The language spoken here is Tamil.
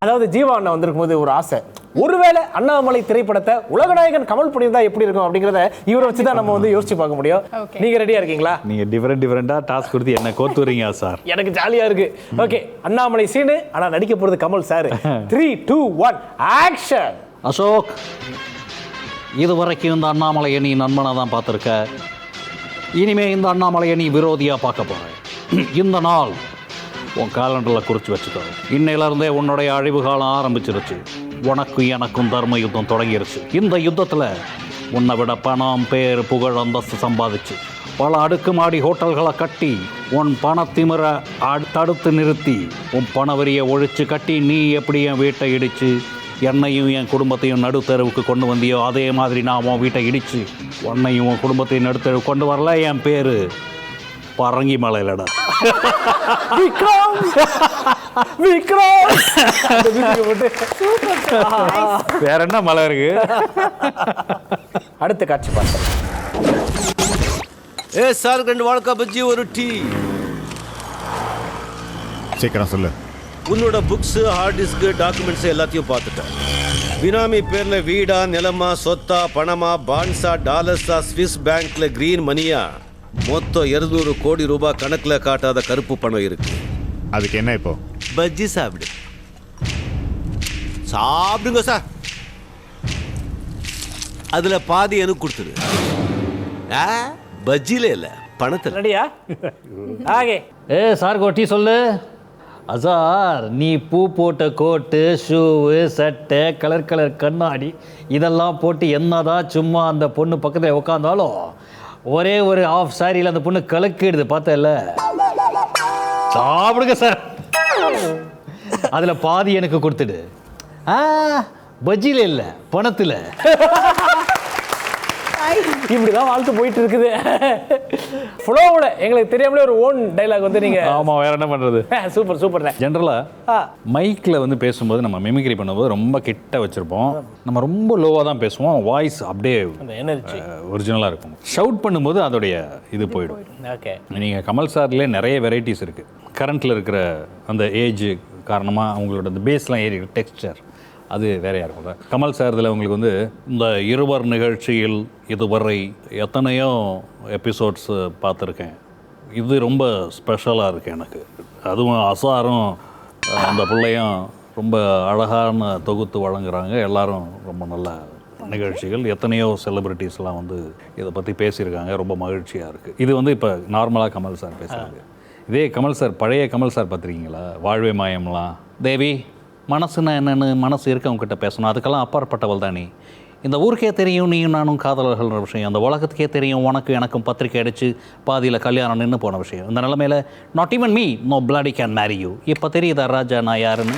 அதாவது ஜீவா அண்ணா வந்திருக்கும் போது ஒரு ஆசை, ஒருவேளை அண்ணாமலை திரைப்படத்தை உலகநாயகன் கமல் பண்ணியிருந்தா எப்படி இருக்கும் அப்படிங்கிறத இவரை வச்சு தான் நம்ம வந்து யோசிச்சு பார்க்க முடியும். நீங்க ரெடியா இருக்கீங்களா? நீங்க டிஃபரெண்டா டாஸ்க் கொடுத்து என்ன கோத்து வரீங்க சார். எனக்கு ஜாலியா இருக்கு. ஓகே, அண்ணாமலை சீனு, ஆனா நடிக்க போறது கமல் சார். 3, 2, 1 ஆக்ஷன். அசோக், இது வரைக்கும் இந்த அண்ணாமலையை நீ நண்பனாக தான் பார்த்துருக்க. இனிமே இந்த அண்ணாமலையை நீ விரோதியாக பார்க்க போற. இந்த நாள் உன் கேலண்டரில் குறித்து வச்சுக்கோ. இன்னையிலேருந்தே உன்னுடைய அழிவு காலம் ஆரம்பிச்சிருச்சு. உனக்கும் எனக்கும் தர்ம யுத்தம் தொடங்கிருச்சு. இந்த யுத்தத்தில் உன்னை விட பணம், பேர், புகழ், அந்தஸ்து சம்பாதிச்சு பல அடுக்குமாடி ஹோட்டல்களை கட்டி உன் பணத்திமிரை தடுத்து நிறுத்தி உன் பணவரியை ஒழிச்சு கட்டி நீ எப்படி என் வீட்டை இடித்து என்னையும் என் குடும்பத்தையும் நடுத்தருவுக்கு கொண்டு வந்தியோ அதே மாதிரி நான் உன் வீட்டை இடித்து உன்னையும் உன் குடும்பத்தையும் நடுத்தருவுக்கு கொண்டு வரல. என் பேர் பரங்கி மலையிலடா. விக்ரம் விக்ரம். வேற என்ன மலை இருக்கு? அடுத்த காட்சி பார்த்தோம். சார் 2 வாழைக்காய் பஜ்ஜி, ஒரு டீ. சீக்கிரம் சொல்லு. உன்னோட புக்ஸ், ஹார்ட் டிஸ்க், டாக்குமெண்ட்ஸ் எல்லாத்தையும் பார்த்துட்டேன். பினாமி பேர்ல வீடா, நிலமா, சொத்தா, பணமா, பான்ஸா, டாலர்ஸா, ஸ்விஸ் பேங்க்ல கிரீன் மணியா, மொத்தம் 200 கோடி ரூபாய் கணக்குல காட்டாத கருப்பு பணம் இருக்கு. அதுக்கு என்ன இப்போ? பஜ்ஜி சாப்பிடு. சாப்பிடுங்க சார். அதுல பாதி எனக்கு கொடுத்துரு. பஜ்ஜில இல்ல, பணத்தில். ரெடியா? ஆகே. சார் டீ சொல்லு. அசார், நீ பூ போட்ட கோட்டு, ஷூவு, சட்டை, கலர் கண்ணாடி இதெல்லாம் போட்டு என்னதான் சும்மா அந்த பொண்ணு பக்கத்தில் உட்காந்தாலும் ஒரே ஒரு ஆஃப் சாரியில் அந்த பொண்ணு கலக்கிடுது, பார்த்தல. சாப்பிடுங்க சார். அதில் பாதி எனக்கு கொடுத்துடு. பஜ்ஜியில் இல்லை, பணத்தில். இப்படிதான் வாழ்க்கை போயிட்டு இருக்குது. ஃப்ளோவோட எங்களுக்கு தெரியாமலே ஒரு ஓன் டைலாக் வந்து நீங்க. ஆமா, வேற என்ன பண்றது? Super super. ஜென்ரலா மைக்ல வந்து பேசும்போது நம்ம மிமிக்ரி பண்ணும்போது ரொம்ப கிட்ட வச்சிருப்போம். நம்ம ரொம்ப லோவா தான் பேசுவோம். வாய்ஸ் அப்படியே அந்த எனர்ஜி ஒரிஜினலா இருக்கும். ஷவுட் பண்ணும்போது அதோடைய இது போயிடும். ஓகே. நீங்க கமல் சார்லேயே நிறைய வெரைட்டிஸ் இருக்கு. கரண்ட்ல இருக்கிற அந்த ஏஜ் காரணமா அவங்களோட அந்த பேஸ்லாம் ஏறி டெக்ஸ்டர் அது வேறையாக இருக்கும். கமல் சார் இதில் உங்களுக்கு வந்து இந்த இருவர் நிகழ்ச்சியில் இதுவரை எத்தனையோ எபிசோட்ஸ் பார்த்துருக்கேன். இது ரொம்ப ஸ்பெஷலாக இருக்குது எனக்கு. அதுவும் அசாரும் அந்த பிள்ளையும் ரொம்ப அழகான தொகுத்து வழங்குறாங்க. எல்லாரும் ரொம்ப நல்ல நிகழ்ச்சிகள். எத்தனையோ செலிப்ரிட்டிஸ்லாம் வந்து இதை பற்றி பேசியிருக்காங்க. ரொம்ப மகிழ்ச்சியாக இருக்குது. இது வந்து இப்போ நார்மலாக கமல் சார் பேசுகிறாங்க. இதே கமல் சார், பழைய கமல் சார் பார்த்துருக்கீங்களா? வாழ்வே மாயம்லாம். தேவி, மனசுன்னா என்னென்னு மனசு இருக்கவங்ககிட்ட பேசணும். அதுக்கெல்லாம் அப்பாற்பட்டவள் தானே. இந்த ஊருக்கே தெரியும் நீயும் நானும் காதலர்கள்ன்ற விஷயம். அந்த உலகத்துக்கே தெரியும் உனக்கு எனக்கும் பத்திரிக்கை அடித்து பாதியில் கல்யாணம் நின்று போன விஷயம். இந்த நிலைமையில் not even me no bloody can marry you. இப்போ தெரியுதா ராஜா நான் யாருன்னு?